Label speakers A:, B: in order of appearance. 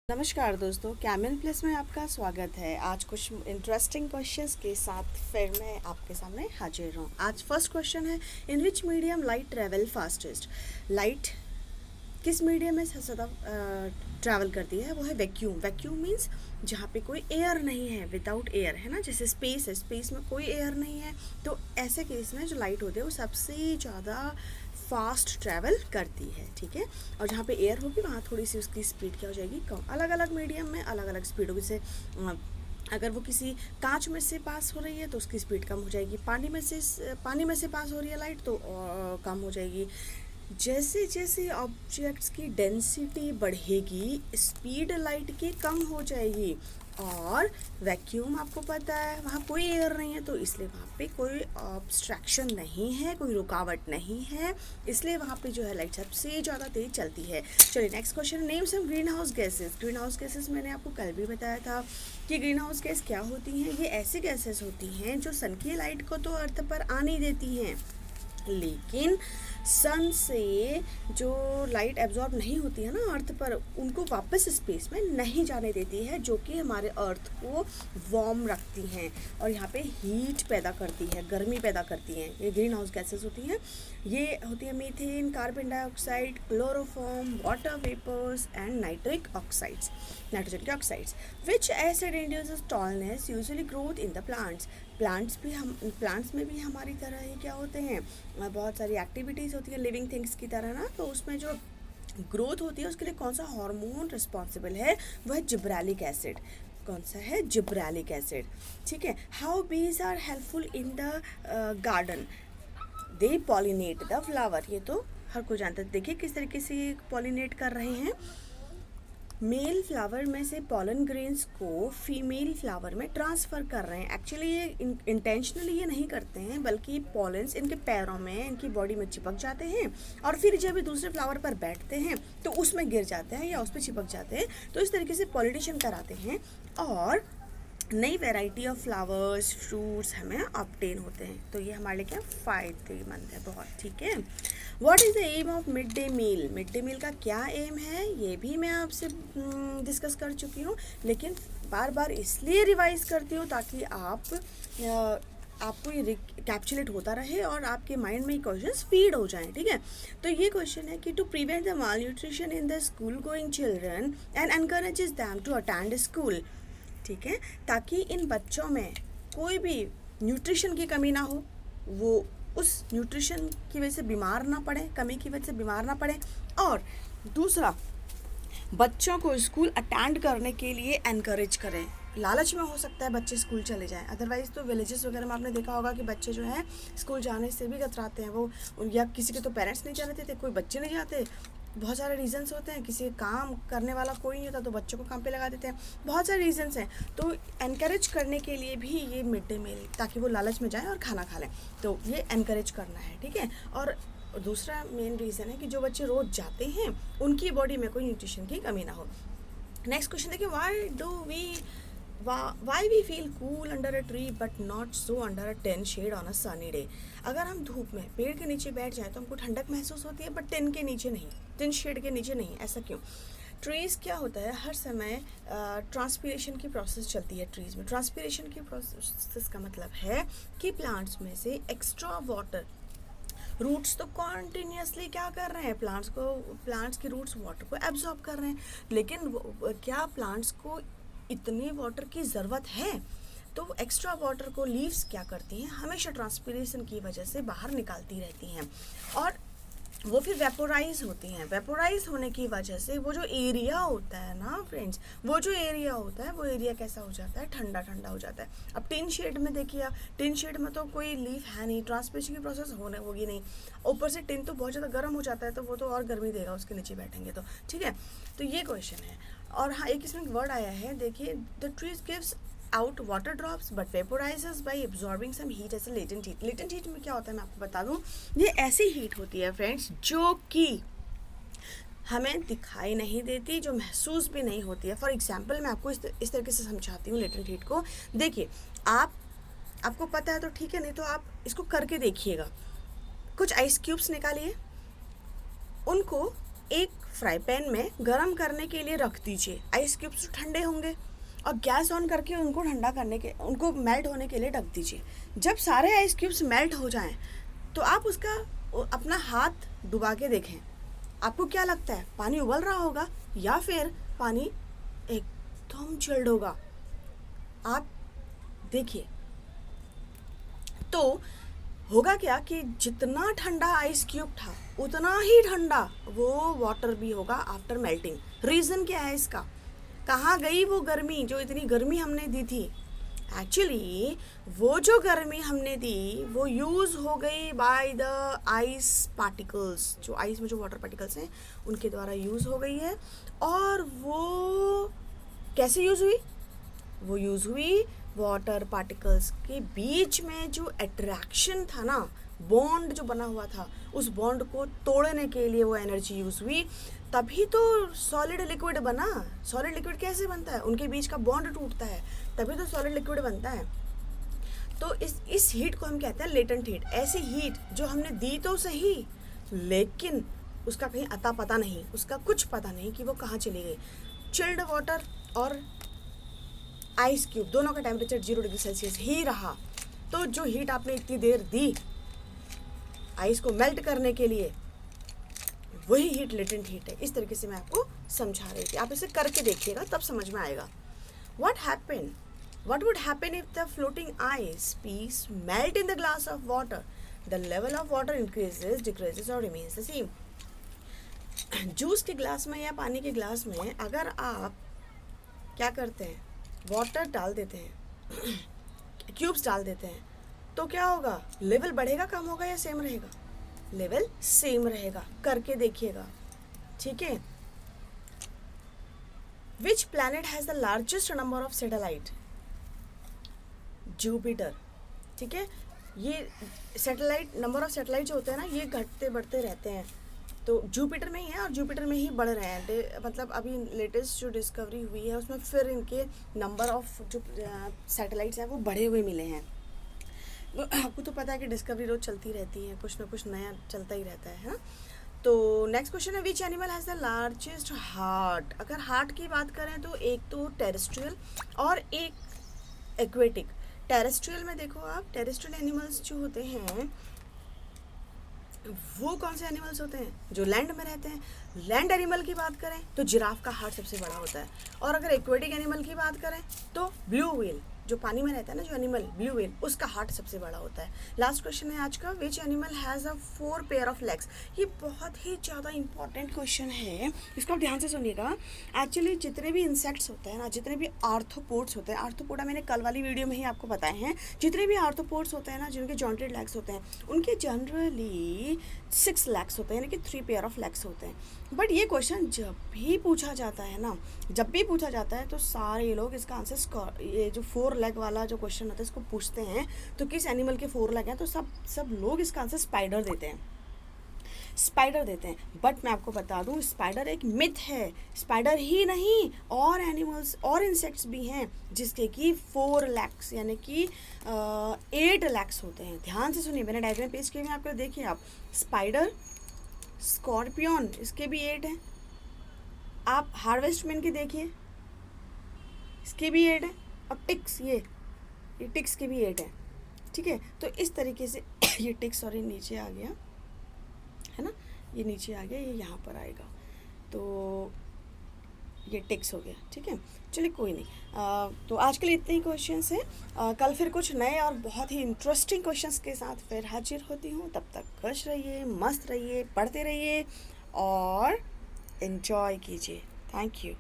A: नमस्कार दोस्तों, caiman plus में आपका स्वागत है। आज कुछ इंटरेस्टिंग क्वेश्चंस के साथ फिर मैं आपके सामने हाजिर हूँ। आज फर्स्ट क्वेश्चन है, in which medium light travel fastest. Light किस मीडियम में सबसे ज़्यादा ट्रैवल करती है? वो है वैक्यूम। वैक्यूम मीन्स जहाँ पे कोई एयर नहीं है, विदाउट एयर, है ना। जैसे स्पेस है, स्पेस में कोई एयर नहीं है, तो ऐसे केस में जो लाइट होती है वो सबसे ज़्यादा फास्ट ट्रैवल करती है, ठीक है। और जहाँ पे एयर होगी वहाँ थोड़ी सी उसकी स्पीड क्या हो जाएगी, कम। अलग अलग मीडियम में अलग अलग स्पीड होगी। जैसे अगर वो किसी कांच में से पास हो रही है तो उसकी स्पीड कम हो जाएगी। पानी में से पास हो रही है लाइट तो कम हो जाएगी। जैसे जैसे ऑब्जेक्ट्स की डेंसिटी बढ़ेगी, स्पीड लाइट की कम हो जाएगी। और वैक्यूम आपको पता है वहाँ कोई एयर नहीं है, तो इसलिए वहाँ पे कोई ऑब्स्ट्रक्शन नहीं है, कोई रुकावट नहीं है, इसलिए वहाँ पे जो है लाइट सबसे ज़्यादा तेज चलती है। चलिए next question, name some greenhouse gases. Greenhouse gases मैंने आपको कल भी बताया था कि ग्रीन हाउस गैस क्या होती हैं। ये ऐसी गैसेस होती हैं जो सन की लाइट को तो अर्थ पर आने देती हैं, लेकिन सन से जो लाइट एब्जॉर्ब नहीं होती है ना अर्थ पर, उनको वापस स्पेस में नहीं जाने देती है, जो कि हमारे अर्थ को वार्म रखती हैं और यहाँ पे हीट पैदा करती है, गर्मी पैदा करती हैं। ये ग्रीन हाउस गैसेस होती हैं। ये होती है methane, carbon dioxide, chloroform, water vapours and nitric oxides, nitrogen के oxides. Which acid induces tallness usually growth in the plants. Plants में भी हमारी तरह ही क्या होते हैं, बहुत सारी एक्टिविटीज़ होती है लिविंग थिंग्स की तरह ना, तो उसमें जो ग्रोथ होती है उसके लिए कौन सा हार्मोन रिस्पॉन्सिबल है? वह है जिब्रेलिक एसिड। कौन सा है? जिब्रेलिक एसिड, ठीक है। How bees are helpful in the garden. They pollinate the flower. ये तो हर कोई जानता है। देखिए किस तरीके से पॉलिनेट कर रहे हैं। मेल फ्लावर में से पॉलन ग्रेन्स को फीमेल फ्लावर में ट्रांसफ़र कर रहे हैं। एक्चुअली ये इंटेंशनली ये नहीं करते हैं, बल्कि पॉलन्स इनके पैरों में, इनकी बॉडी में चिपक जाते हैं और फिर जब ये दूसरे फ्लावर पर बैठते हैं तो उसमें गिर जाते हैं या उस पर चिपक जाते हैं। तो इस तरीके से पॉलिनेशन कराते हैं और नई वैरायटी ऑफ फ्लावर्स, फ्रूट्स हमें ऑब्टेन होते हैं। तो ये हमारे लिए क्या फ़ायदेमंद है बहुत, ठीक है। What is the aim of midday meal. Midday meal का क्या एम है ये भी मैं आपसे डिस्कस कर चुकी हूँ, लेकिन बार बार इसलिए रिवाइज करती हूँ ताकि आपको ये कैप्चुलेट होता रहे और आपके माइंड में ये क्वेश्चंस फीड हो जाएं, ठीक है। तो ये क्वेश्चन है कि to prevent the malnutrition in the school going children and encourages them to attend school, ठीक है, ताकि इन बच्चों में कोई भी न्यूट्रिशन की कमी ना हो, वो उस न्यूट्रिशन की वजह से बीमार ना पड़े, कमी की वजह से बीमार ना पड़े। और दूसरा, बच्चों को स्कूल अटेंड करने के लिए एनकरेज करें। लालच में हो सकता है बच्चे स्कूल चले जाएं, अदरवाइज़ तो विलेजेस वगैरह में आपने देखा होगा कि बच्चे जो हैं स्कूल जाने से भी कतराते हैं। वो या किसी के तो पेरेंट्स नहीं जाने देते, कोई बच्चे नहीं जाते, बहुत सारे रीजंस होते हैं। किसी काम करने वाला कोई नहीं होता तो बच्चों को काम पे लगा देते हैं, बहुत सारे रीजंस हैं। तो एनकरेज करने के लिए भी ये मिड डे मील, ताकि वो लालच में जाएं और खाना खा लें, तो ये एनकरेज करना है, ठीक है। और दूसरा मेन रीज़न है कि जो बच्चे रोज़ जाते हैं उनकी बॉडी में कोई न्यूट्रिशन की कमी ना हो। नेक्स्ट क्वेश्चन देखिए, why we feel cool under a tree but not so under a tin shed on a sunny day. अगर हम धूप में पेड़ के नीचे बैठ जाएं तो हमको ठंडक महसूस होती है, बट टेन के नीचे नहीं, टेन शेड के नीचे नहीं। ऐसा क्यों? ट्रीज़ क्या होता है, हर समय ट्रांसपीरेशन की प्रोसेस चलती है ट्रीज़ में। ट्रांसपीरेशन की प्रोसेस का मतलब है कि प्लांट्स में से एक्स्ट्रा वाटर, रूट्स तो कॉन्टीन्यूसली क्या कर रहे हैं, प्लांट्स के रूट्स वाटर को एब्जॉर्ब कर रहे हैं, लेकिन क्या प्लांट्स को इतनी वाटर की ज़रूरत है? तो एक्स्ट्रा वाटर को लीव्स क्या करती हैं, हमेशा ट्रांसपीरेशन की वजह से बाहर निकालती रहती हैं और वो फिर वेपोराइज होती हैं। वेपोराइज होने की वजह से वो जो एरिया होता है ना फ्रेंड्स, वो जो एरिया होता है वो एरिया कैसा हो जाता है, ठंडा ठंडा हो जाता है। अब टिन शेड में देखिए आप, टिन शेड में तो कोई लीफ है नहीं, ट्रांसपीरेशन की प्रोसेस होगी नहीं, ऊपर से टिन तो बहुत ज़्यादा गर्म हो जाता है, तो वो तो और गर्मी देगा उसके नीचे बैठेंगे तो, ठीक है। तो ये क्वेश्चन है। और हाँ, एक इसमें वर्ड आया है, देखिए, the trees gives out water drops but vaporises by absorbing some heat as a latent heat. Latent heat में क्या होता है मैं आपको बता दूं, ये ऐसी हीट होती है फ्रेंड्स जो कि हमें दिखाई नहीं देती, जो महसूस भी नहीं होती है। फॉर एग्जाम्पल मैं आपको इस तरीके से समझाती हूँ लेटेंट हीट को। देखिए, आपको पता है तो ठीक है, नहीं तो आप इसको करके देखिएगा। कुछ आइस क्यूब्स निकालिए, उनको एक फ्राई पैन में गरम करने के लिए रख दीजिए। आइस क्यूब्स ठंडे होंगे और गैस ऑन करके उनको ठंडा करने के, उनको मेल्ट होने के लिए ढक दीजिए। जब सारे आइस क्यूब्स मेल्ट हो जाएं तो आप उसका अपना हाथ डुबा के देखें। आपको क्या लगता है, पानी उबल रहा होगा या फिर पानी एकदम चिल्ड होगा? आप देखिए। तो होगा क्या कि जितना ठंडा आइस क्यूब था उतना ही ठंडा वो वाटर भी होगा आफ्टर मेल्टिंग। रीज़न क्या है इसका? कहाँ गई वो गर्मी, जो इतनी गर्मी हमने दी थी? एक्चुअली वो जो गर्मी हमने दी वो यूज़ हो गई बाय द आइस पार्टिकल्स, जो आइस में जो वाटर पार्टिकल्स हैं उनके द्वारा यूज़ हो गई है। और वो कैसे यूज़ हुई? वो यूज़ हुई वाटर पार्टिकल्स के बीच में जो अट्रैक्शन था ना, बॉन्ड जो बना हुआ था, उस बॉन्ड को तोड़ने के लिए वो एनर्जी यूज़ हुई। तभी तो सॉलिड लिक्विड बना। सॉलिड लिक्विड कैसे बनता है? उनके बीच का बॉन्ड टूटता है, तभी तो सॉलिड लिक्विड बनता है। तो इस हीट को हम कहते हैं लेटेंट हीट। ऐसी हीट जो हमने दी तो सही, लेकिन उसका कहीं अता पता नहीं, उसका कुछ पता नहीं कि वो कहाँ चली गई। चिल्ड वाटर और आइस क्यूब दोनों का टेम्परेचर 0 डिग्री सेल्सियस ही रहा। तो जो हीट आपने इतनी देर दी आइस को मेल्ट करने के लिए, वही हीट लेटेंट हीट है। इस तरीके से मैं आपको समझा रही थी। आप इसे करके देखिएगा तब समझ में आएगा। What would happen if the floating ice piece melt in the glass of water? The level of water increases, decreases or remains the same. Juice के ग्लास में या पानी के ग्लास में अगर आप क्या करते हैं, वाटर डाल देते हैं, क्यूब्स डाल देते हैं, तो क्या होगा? लेवल बढ़ेगा, कम होगा या सेम रहेगा? लेवल सेम रहेगा। करके देखिएगा, ठीक है। Which planet has the largest number of satellite? Jupiter, ठीक है। ये सैटेलाइट, नंबर ऑफ सैटेलाइट जो होते हैं ना, ये घटते बढ़ते रहते हैं। तो जुपिटर में ही है और जुपिटर में ही बढ़ रहे हैं। मतलब अभी लेटेस्ट जो डिस्कवरी हुई है उसमें फिर इनके नंबर ऑफ जो सैटेलाइट्स हैं वो बढ़े हुए मिले हैं। आपको तो पता है कि डिस्कवरी रोज चलती रहती है, कुछ ना कुछ नया चलता ही रहता है ना। तो नेक्स्ट क्वेश्चन है, which animal has the largest heart? अगर हार्ट की बात करें तो एक तो टेरेस्ट्रियल और एक एक्वेटिक। टेरेस्ट्रियल में देखो आप, टेरेस्ट्रियल एनिमल्स जो होते हैं वो कौन से एनिमल्स होते हैं? जो लैंड में रहते हैं। लैंड एनिमल की बात करें तो जिराफ का हार्ट सबसे बड़ा होता है। और अगर एक्वेटिक एनिमल की बात करें तो ब्लू व्हेल, जो पानी में रहता है ना जो एनिमल, ब्लू व्हेल, उसका हार्ट सबसे बड़ा होता है। लास्ट क्वेश्चन है आज का, which animal has a 4 pair of legs? ये बहुत ही ज़्यादा इंपॉर्टेंट क्वेश्चन है, इसको आप ध्यान से सुनिएगा। एक्चुअली जितने भी इंसेक्ट्स होते हैं ना, जितने भी आर्थ्रोपोड्स होते हैं, आर्थ्रोपोडा मैंने कल वाली वीडियो में ही आपको बताए हैं, जितने भी आर्थ्रोपोड्स होते हैं ना, जिनके जॉइंटेड लेग्स होते हैं, उनके जनरली 6 लेग्स होते हैं, यानी कि 3 पेयर ऑफ लेग्स होते हैं। बट ये क्वेश्चन जब भी पूछा जाता है ना, जब भी पूछा जाता है तो सारे लोग इसका आंसर, ये जो 4 लेग वाला जो क्वेश्चन होता है इसको पूछते हैं तो किस एनिमल के 4 लेग हैं, तो सब लोग इसका आंसर स्पाइडर देते हैं, स्पाइडर देते हैं। बट मैं आपको बता दूं, स्पाइडर एक मिथ है। स्पाइडर ही नहीं, और एनिमल्स और इंसेक्ट्स भी हैं जिसके कि 4 लेग्स यानी कि 8 लेग्स होते हैं। ध्यान से सुनिए, मैंने डायग्राम पेज किए हुए आपको, देखिए आप, स्पाइडर, स्कॉर्पियन, इसके भी 8 हैं। आप हार्वेस्टमैन की देखिए, इसके भी 8 हैं। और टिक्स, ये टिक्स के भी 8 हैं, ठीक है। तो इस तरीके से ये टिक्स, और ये नीचे आ गया है ना, ये नीचे आ गया, ये यहाँ पर आएगा, तो ये टिक्स हो गया, ठीक है। चलिए कोई नहीं। तो आज के लिए इतने ही क्वेश्चंस हैं। कल फिर कुछ नए और बहुत ही इंटरेस्टिंग क्वेश्चंस के साथ फिर हाजिर होती हूँ। तब तक खुश रहिए, मस्त रहिए, पढ़ते रहिए और एंजॉय कीजिए। Thank you.